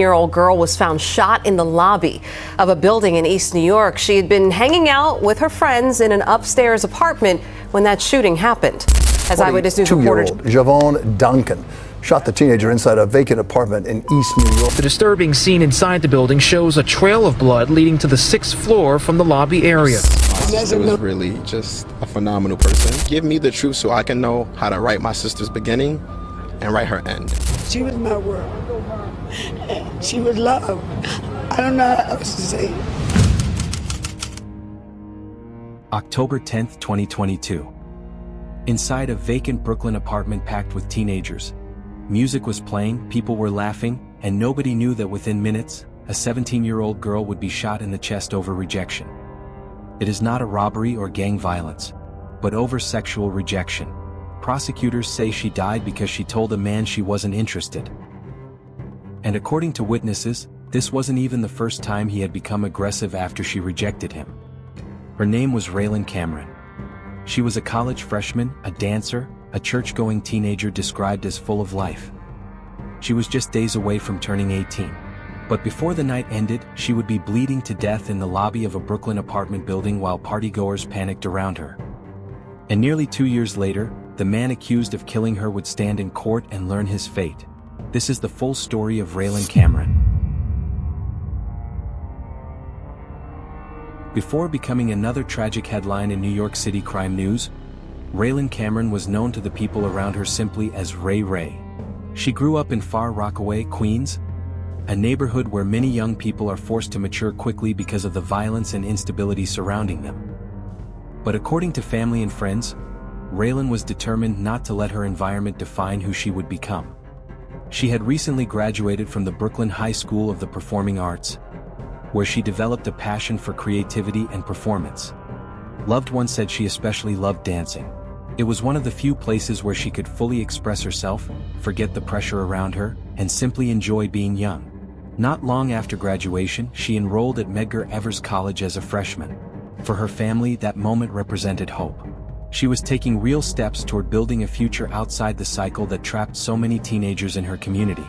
Year-old girl was found shot in the lobby of a building in East New York. She had been hanging out with her friends in an upstairs apartment when that shooting happened. As Eyewitness News reporter Javon Duncan shot the teenager inside a vacant apartment in East New York. The disturbing scene inside the building shows a trail of blood leading to the 6th floor from the lobby area. My sister was really just a phenomenal person. Give me the truth so I can know how to write my sister's beginning and write her end. She was my world. She was love. I don't know how else to say. October 10th, 2022. Inside a vacant Brooklyn apartment packed with teenagers. Music was playing, people were laughing, and nobody knew that within minutes, a 17-year-old girl would be shot in the chest over rejection. It is not a robbery or gang violence, but over sexual rejection. Prosecutors say she died because she told a man she wasn't interested. And according to witnesses, this wasn't even the first time he had become aggressive after she rejected him. Her name was Raelynn Cameron. She was a college freshman, a dancer, a church-going teenager described as full of life. She was just days away from turning 18. But before the night ended, she would be bleeding to death in the lobby of a Brooklyn apartment building while partygoers panicked around her. And nearly 2 years later, the man accused of killing her would stand in court and learn his fate. This is the full story of Raelynn Cameron. Before becoming another tragic headline in New York City crime news, Raelynn Cameron was known to the people around her simply as Ray. She grew up in Far Rockaway, Queens, a neighborhood where many young people are forced to mature quickly because of the violence and instability surrounding them. But according to family and friends, Raelynn was determined not to let her environment define who she would become. She had recently graduated from the Brooklyn High School of the Performing Arts, where she developed a passion for creativity and performance. Loved ones said she especially loved dancing. It was one of the few places where she could fully express herself, forget the pressure around her, and simply enjoy being young. Not long after graduation, she enrolled at Medgar Evers College as a freshman. For her family, that moment represented hope. She was taking real steps toward building a future outside the cycle that trapped so many teenagers in her community.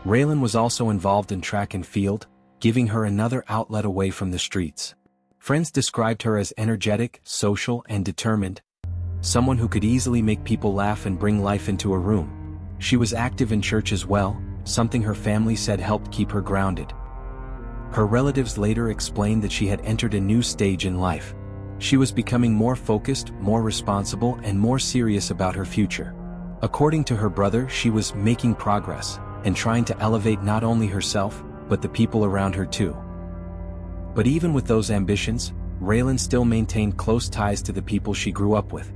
Raelynn was also involved in track and field, giving her another outlet away from the streets. Friends described her as energetic, social, and determined, someone who could easily make people laugh and bring life into a room. She was active in church as well, something her family said helped keep her grounded. Her relatives later explained that she had entered a new stage in life. She was becoming more focused, more responsible, and more serious about her future. According to her brother, she was making progress and trying to elevate not only herself, but the people around her too. But even with those ambitions, Raelynn still maintained close ties to the people she grew up with.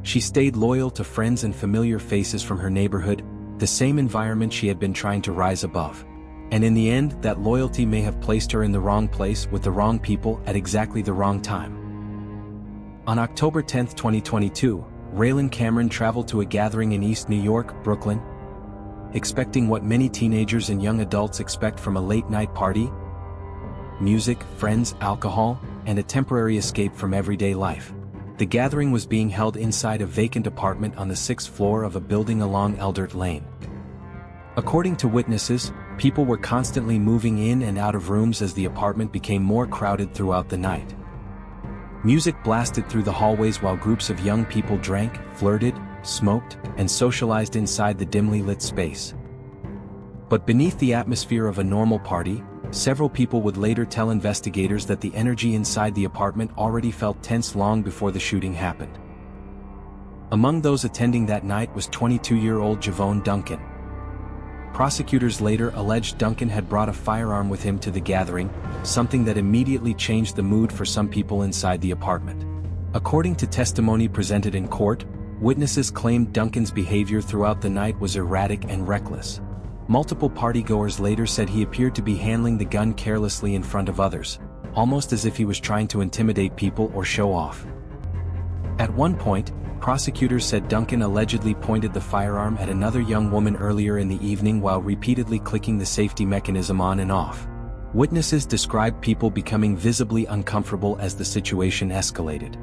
She stayed loyal to friends and familiar faces from her neighborhood, the same environment she had been trying to rise above. And in the end, that loyalty may have placed her in the wrong place with the wrong people at exactly the wrong time. On October 10, 2022, Raelynn Cameron traveled to a gathering in East New York, Brooklyn, expecting what many teenagers and young adults expect from a late-night party: music, friends, alcohol, and a temporary escape from everyday life. The gathering was being held inside a vacant apartment on the 6th floor of a building along Eldert Lane. According to witnesses, people were constantly moving in and out of rooms as the apartment became more crowded throughout the night. Music blasted through the hallways while groups of young people drank, flirted, smoked, and socialized inside the dimly lit space. But beneath the atmosphere of a normal party, several people would later tell investigators that the energy inside the apartment already felt tense long before the shooting happened. Among those attending that night was 22-year-old Javon Duncan. Prosecutors later alleged Duncan had brought a firearm with him to the gathering, something that immediately changed the mood for some people inside the apartment. According to testimony presented in court, witnesses claimed Duncan's behavior throughout the night was erratic and reckless. Multiple partygoers later said he appeared to be handling the gun carelessly in front of others, almost as if he was trying to intimidate people or show off. At one point, prosecutors said Duncan allegedly pointed the firearm at another young woman earlier in the evening while repeatedly clicking the safety mechanism on and off. Witnesses described people becoming visibly uncomfortable as the situation escalated.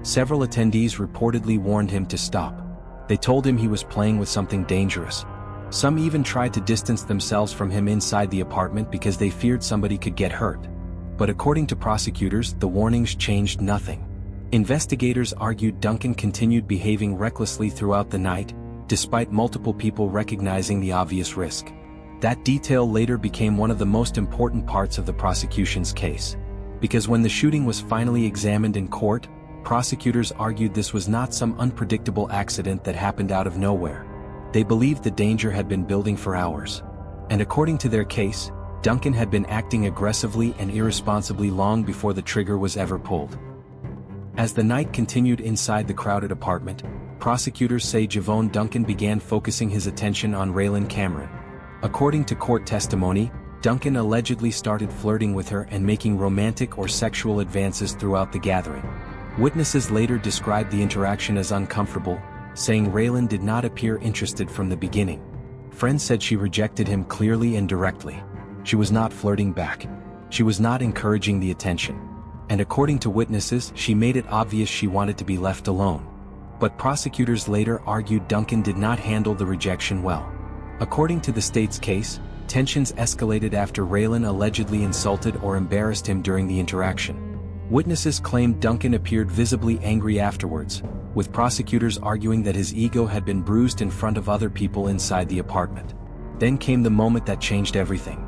Several attendees reportedly warned him to stop. They told him he was playing with something dangerous. Some even tried to distance themselves from him inside the apartment because they feared somebody could get hurt. But according to prosecutors, the warnings changed nothing. Investigators argued Duncan continued behaving recklessly throughout the night, despite multiple people recognizing the obvious risk. That detail later became one of the most important parts of the prosecution's case. Because when the shooting was finally examined in court, prosecutors argued this was not some unpredictable accident that happened out of nowhere. They believed the danger had been building for hours. And according to their case, Duncan had been acting aggressively and irresponsibly long before the trigger was ever pulled. As the night continued inside the crowded apartment, prosecutors say Javon Duncan began focusing his attention on Raelynn Cameron. According to court testimony, Duncan allegedly started flirting with her and making romantic or sexual advances throughout the gathering. Witnesses later described the interaction as uncomfortable, saying Raelynn did not appear interested from the beginning. Friends said she rejected him clearly and directly. She was not flirting back. She was not encouraging the attention. And according to witnesses, she made it obvious she wanted to be left alone. But prosecutors later argued Duncan did not handle the rejection well. According to the state's case, tensions escalated after Raelynn allegedly insulted or embarrassed him during the interaction. Witnesses claimed Duncan appeared visibly angry afterwards, with prosecutors arguing that his ego had been bruised in front of other people inside the apartment. Then came the moment that changed everything.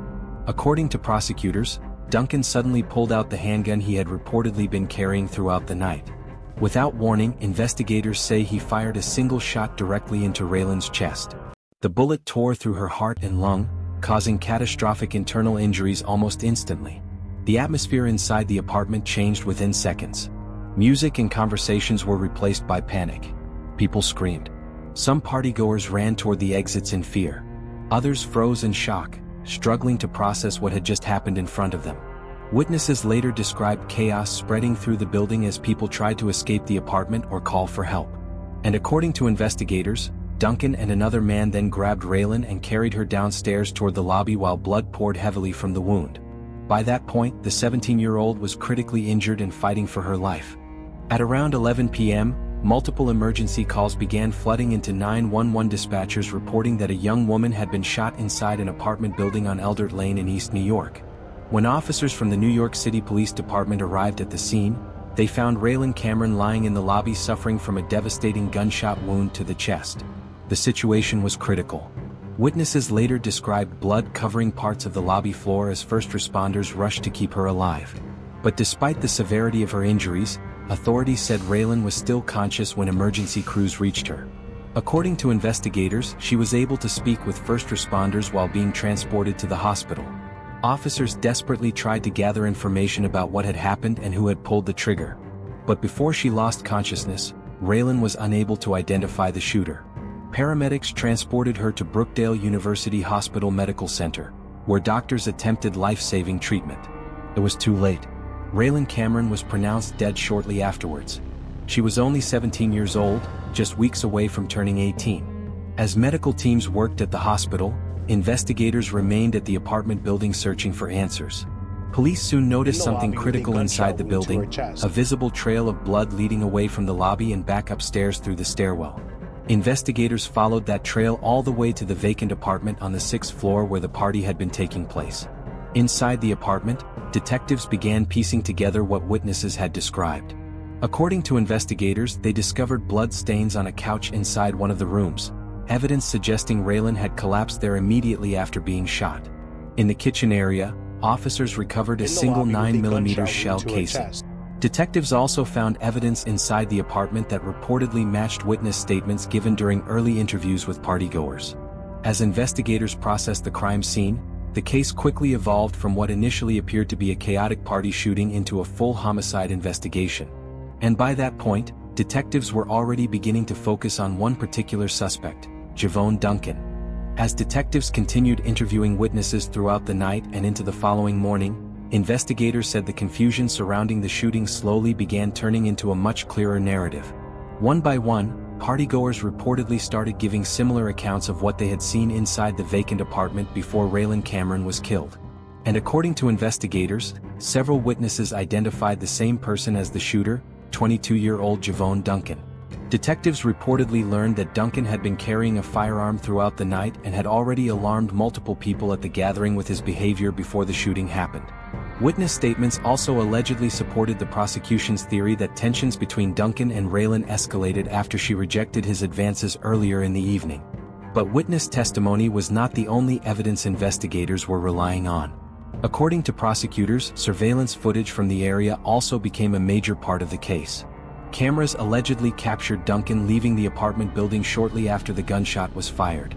According to prosecutors, Duncan suddenly pulled out the handgun he had reportedly been carrying throughout the night. Without warning, investigators say he fired a single shot directly into Raelynn's chest. The bullet tore through her heart and lung, causing catastrophic internal injuries almost instantly. The atmosphere inside the apartment changed within seconds. Music and conversations were replaced by panic. People screamed. Some partygoers ran toward the exits in fear. Others froze in shock, struggling to process what had just happened in front of them. Witnesses later described chaos spreading through the building as people tried to escape the apartment or call for help. And according to investigators, Duncan and another man then grabbed Raelynn and carried her downstairs toward the lobby while blood poured heavily from the wound. By that point, the 17-year-old was critically injured and fighting for her life. At around 11 p.m., multiple emergency calls began flooding into 911 dispatchers reporting that a young woman had been shot inside an apartment building on Eldert Lane in East New York. When officers from the New York City Police Department arrived at the scene, they found Raelynn Cameron lying in the lobby suffering from a devastating gunshot wound to the chest. The situation was critical. Witnesses later described blood covering parts of the lobby floor as first responders rushed to keep her alive. But despite the severity of her injuries, authorities said Raelynn was still conscious when emergency crews reached her. According to investigators, she was able to speak with first responders while being transported to the hospital. Officers desperately tried to gather information about what had happened and who had pulled the trigger. But before she lost consciousness, Raelynn was unable to identify the shooter. Paramedics transported her to Brookdale University Hospital Medical Center, where doctors attempted life-saving treatment. It was too late. Raelynn Cameron was pronounced dead shortly afterwards. She was only 17 years old, just weeks away from turning 18. As medical teams worked at the hospital, investigators remained at the apartment building searching for answers. Police soon noticed something critical inside the building, a visible trail of blood leading away from the lobby and back upstairs through the stairwell. Investigators followed that trail all the way to the vacant apartment on the 6th floor where the party had been taking place. Inside the apartment, detectives began piecing together what witnesses had described. According to investigators, they discovered blood stains on a couch inside one of the rooms, evidence suggesting Raelynn had collapsed there immediately after being shot. In the kitchen area, officers recovered a single 9mm shell casing. Detectives also found evidence inside the apartment that reportedly matched witness statements given during early interviews with partygoers. As investigators processed the crime scene, the case quickly evolved from what initially appeared to be a chaotic party shooting into a full homicide investigation. And by that point, detectives were already beginning to focus on one particular suspect, Javon Duncan. As detectives continued interviewing witnesses throughout the night and into the following morning, investigators said the confusion surrounding the shooting slowly began turning into a much clearer narrative. One by one, partygoers reportedly started giving similar accounts of what they had seen inside the vacant apartment before Raelynn Cameron was killed. And according to investigators, several witnesses identified the same person as the shooter, 22-year-old Javon Duncan. Detectives reportedly learned that Duncan had been carrying a firearm throughout the night and had already alarmed multiple people at the gathering with his behavior before the shooting happened. Witness statements also allegedly supported the prosecution's theory that tensions between Duncan and Raelynn escalated after she rejected his advances earlier in the evening. But witness testimony was not the only evidence investigators were relying on. According to prosecutors, surveillance footage from the area also became a major part of the case. Cameras allegedly captured Duncan leaving the apartment building shortly after the gunshot was fired.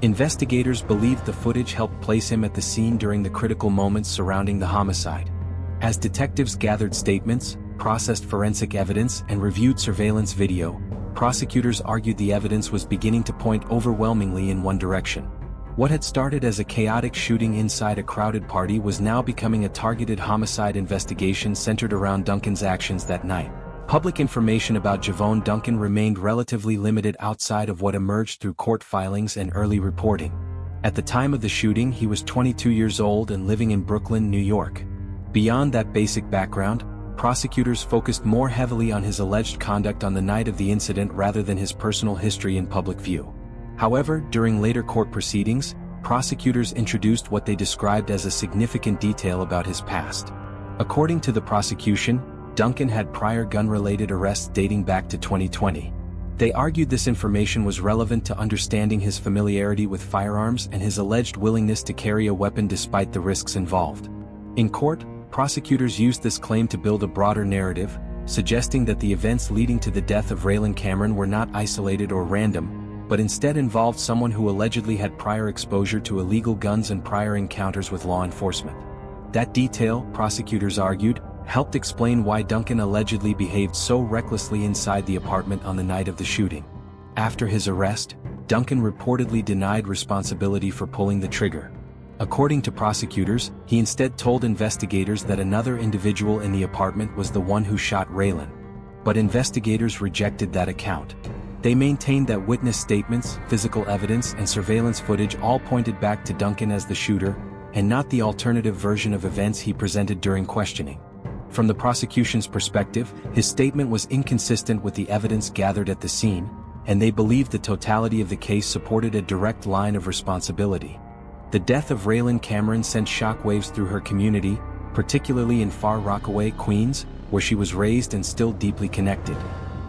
Investigators believed the footage helped place him at the scene during the critical moments surrounding the homicide. As detectives gathered statements, processed forensic evidence, and reviewed surveillance video, prosecutors argued the evidence was beginning to point overwhelmingly in one direction. What had started as a chaotic shooting inside a crowded party was now becoming a targeted homicide investigation centered around Duncan's actions that night. Public information about Javon Duncan remained relatively limited outside of what emerged through court filings and early reporting. At the time of the shooting, he was 22 years old and living in Brooklyn, New York. Beyond that basic background, prosecutors focused more heavily on his alleged conduct on the night of the incident rather than his personal history in public view. However, during later court proceedings, prosecutors introduced what they described as a significant detail about his past. According to the prosecution, Duncan had prior gun-related arrests dating back to 2020. They argued this information was relevant to understanding his familiarity with firearms and his alleged willingness to carry a weapon despite the risks involved. In court, prosecutors used this claim to build a broader narrative, suggesting that the events leading to the death of Raelynn Cameron were not isolated or random, but instead involved someone who allegedly had prior exposure to illegal guns and prior encounters with law enforcement. That detail, prosecutors argued, helped explain why Duncan allegedly behaved so recklessly inside the apartment on the night of the shooting. After his arrest, Duncan reportedly denied responsibility for pulling the trigger. According to prosecutors, he instead told investigators that another individual in the apartment was the one who shot Raelynn. But investigators rejected that account. They maintained that witness statements, physical evidence, and surveillance footage all pointed back to Duncan as the shooter, and not the alternative version of events he presented during questioning. From the prosecution's perspective, his statement was inconsistent with the evidence gathered at the scene, and they believed the totality of the case supported a direct line of responsibility. The death of Raelynn Cameron sent shockwaves through her community, particularly in Far Rockaway, Queens, where she was raised and still deeply connected.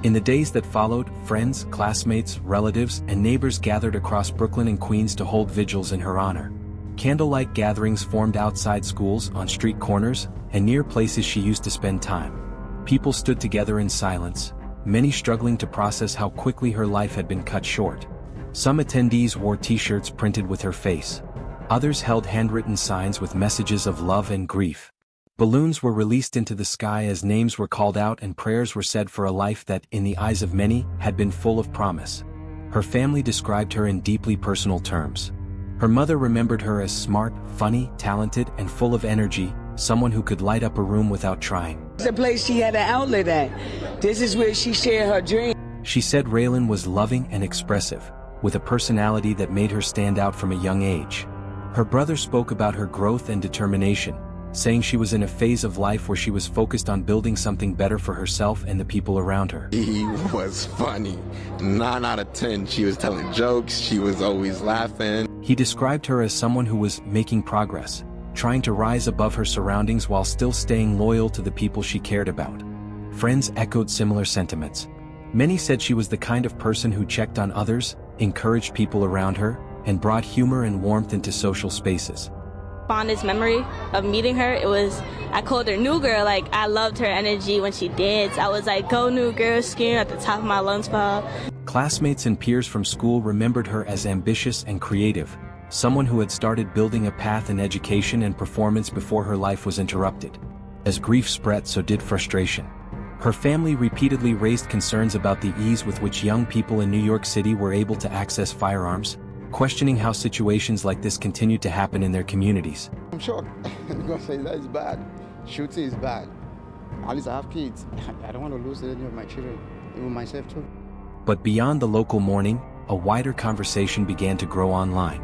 In the days that followed, friends, classmates, relatives, and neighbors gathered across Brooklyn and Queens to hold vigils in her honor. Candlelight gatherings formed outside schools, on street corners, and near places she used to spend time. People stood together in silence, many struggling to process how quickly her life had been cut short. Some attendees wore t-shirts printed with her face. Others held handwritten signs with messages of love and grief. Balloons were released into the sky as names were called out and prayers were said for a life that, in the eyes of many, had been full of promise. Her family described her in deeply personal terms. Her mother remembered her as smart, funny, talented, and full of energy, someone who could light up a room without trying. It's a place she had an outlet at. This is where she shared her dreams. She said Raelynn was loving and expressive, with a personality that made her stand out from a young age. Her brother spoke about her growth and determination, saying she was in a phase of life where she was focused on building something better for herself and the people around her. He was funny. 9 out of 10. She was telling jokes. She was always laughing. He described her as someone who was making progress, trying to rise above her surroundings while still staying loyal to the people she cared about. Friends echoed similar sentiments. Many said she was the kind of person who checked on others, encouraged people around her, and brought humor and warmth into social spaces. Fondest memory of meeting her, I called her New Girl. Like, I loved her energy when she danced. I was like, go New Girl, screaming at the top of my lungs for her. Classmates and peers from school remembered her as ambitious and creative, someone who had started building a path in education and performance before her life was interrupted. As grief spread, so did frustration. Her family repeatedly raised concerns about the ease with which young people in New York City were able to access firearms, questioning how situations like this continued to happen in their communities. I'm shocked. I'm going to say that is bad. Shooting is bad. At least I have kids. I don't want to lose any of my children, even myself too. But beyond the local mourning, a wider conversation began to grow online.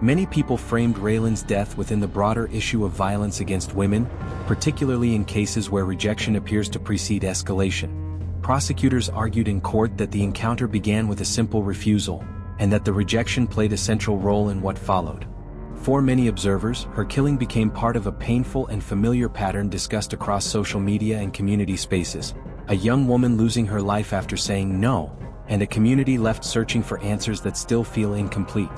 Many people framed Raelynn's death within the broader issue of violence against women, particularly in cases where rejection appears to precede escalation. prosecutors argued in court that the encounter began with a simple refusal, and that the rejection played a central role in what followed. For many observers, her killing became part of a painful and familiar pattern discussed across social media and community spaces. A young woman losing her life after saying no, and a community left searching for answers that still feel incomplete.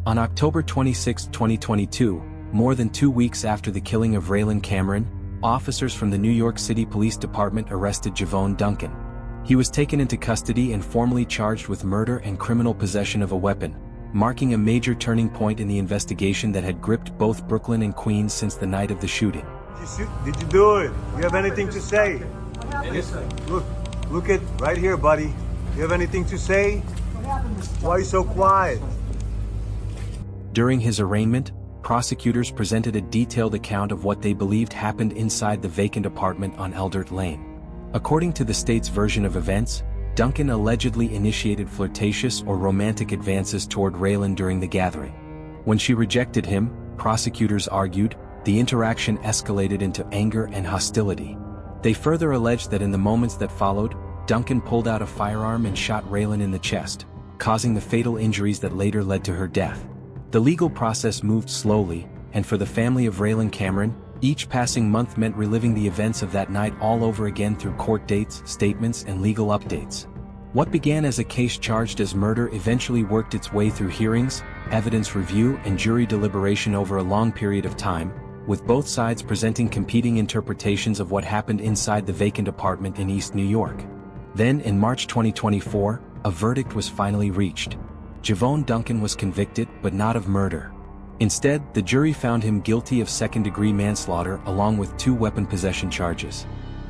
On October 26, 2022, more than 2 weeks after the killing of Raelynn Cameron, officers from the New York City Police Department arrested Javon Duncan. He was taken into custody and formally charged with murder and criminal possession of a weapon, marking a major turning point in the investigation that had gripped both Brooklyn and Queens since the night of the shooting. Did you do it? You have anything to say? Look at right here, buddy. You have anything to say? Why are you so quiet? During his arraignment, prosecutors presented a detailed account of what they believed happened inside the vacant apartment on Eldert Lane. According to the state's version of events, Duncan allegedly initiated flirtatious or romantic advances toward Raelynn during the gathering. When she rejected him, prosecutors argued, the interaction escalated into anger and hostility. They further alleged that in the moments that followed, Duncan pulled out a firearm and shot Raelynn in the chest, causing the fatal injuries that later led to her death. The legal process moved slowly, and for the family of Raelynn Cameron, each passing month meant reliving the events of that night all over again through court dates, statements, and legal updates. What began as a case charged as murder eventually worked its way through hearings, evidence review, and jury deliberation over a long period of time, with both sides presenting competing interpretations of what happened inside the vacant apartment in East New York. Then, in March 2024, a verdict was finally reached. Javon Duncan was convicted, but not of murder. Instead, the jury found him guilty of second-degree manslaughter along with 2 weapon possession charges.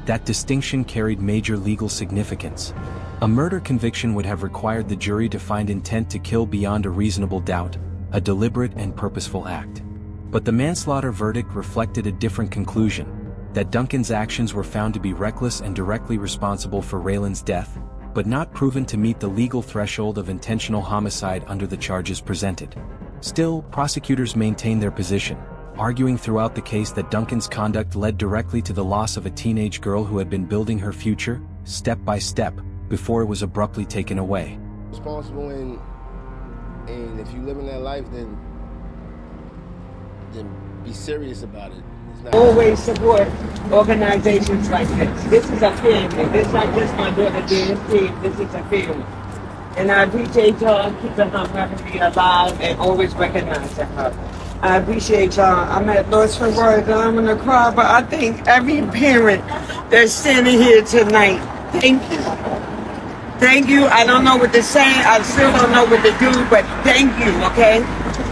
That distinction carried major legal significance. A murder conviction would have required the jury to find intent to kill beyond a reasonable doubt, a deliberate and purposeful act. But the manslaughter verdict reflected a different conclusion, that Duncan's actions were found to be reckless and directly responsible for Raelynn's death, but not proven to meet the legal threshold of intentional homicide under the charges presented. Still, prosecutors maintained their position, arguing throughout the case that Duncan's conduct led directly to the loss of a teenage girl who had been building her future, step by step, before it was abruptly taken away. Responsible and if you live in that life, then be serious about it. Always support organizations like this. This is a family. This is not just my daughter being free. This is a family. And I appreciate y'all keeping her memory alive and always recognizing her. I appreciate y'all. I'm at loss for words and I'm gonna cry, but I thank every parent that's standing here tonight. Thank you. Thank you. I don't know what to say. I still don't know what to do, but thank you, okay?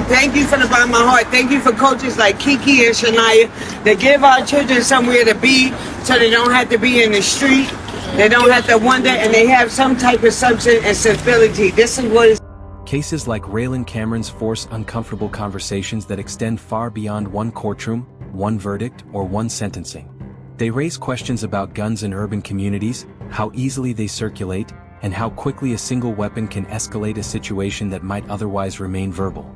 Thank you from the bottom of my heart. Thank you for coaches like Kiki and Shania that give our children somewhere to be so they don't have to be in the street. They don't have to wonder, and they have some type of substance and stability. This is what is. Cases like Raelynn Cameron's force uncomfortable conversations that extend far beyond one courtroom, one verdict, or one sentencing. They raise questions about guns in urban communities, how easily they circulate, and how quickly a single weapon can escalate a situation that might otherwise remain verbal.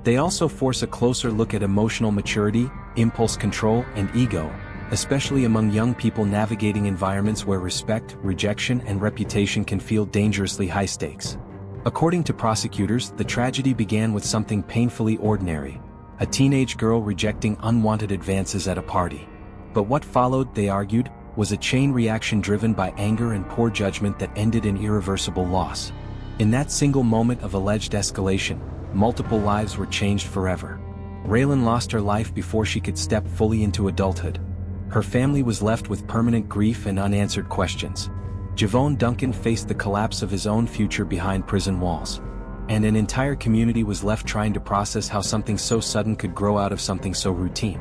They also force a closer look at emotional maturity, impulse control, and ego, especially among young people navigating environments where respect, rejection, and reputation can feel dangerously high stakes. According to prosecutors, the tragedy began with something painfully ordinary, a teenage girl rejecting unwanted advances at a party. But what followed, they argued, was a chain reaction driven by anger and poor judgment that ended in irreversible loss. In that single moment of alleged escalation, multiple lives were changed forever. Raelynn lost her life before she could step fully into adulthood. Her family was left with permanent grief and unanswered questions. Javon Duncan faced the collapse of his own future behind prison walls. And an entire community was left trying to process how something so sudden could grow out of something so routine.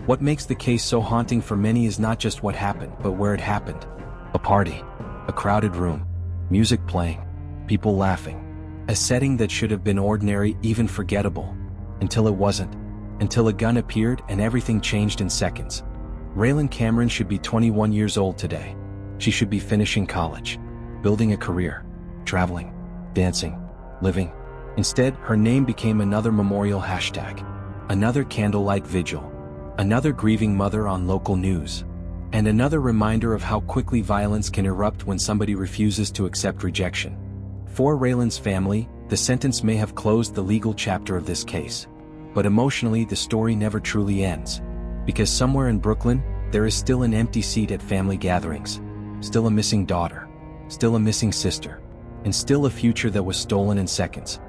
What makes the case so haunting for many is not just what happened, but where it happened. A party, a crowded room, music playing, people laughing. A setting that should have been ordinary, even forgettable. Until it wasn't. Until a gun appeared and everything changed in seconds. Raelynn Cameron should be 21 years old today. She should be finishing college, building a career, traveling, dancing, living. Instead, her name became another memorial hashtag, another candlelight vigil, another grieving mother on local news. And another reminder of how quickly violence can erupt when somebody refuses to accept rejection. For Raelynn's family, the sentence may have closed the legal chapter of this case. But emotionally, the story never truly ends. Because somewhere in Brooklyn, there is still an empty seat at family gatherings, still a missing daughter, still a missing sister, and still a future that was stolen in seconds.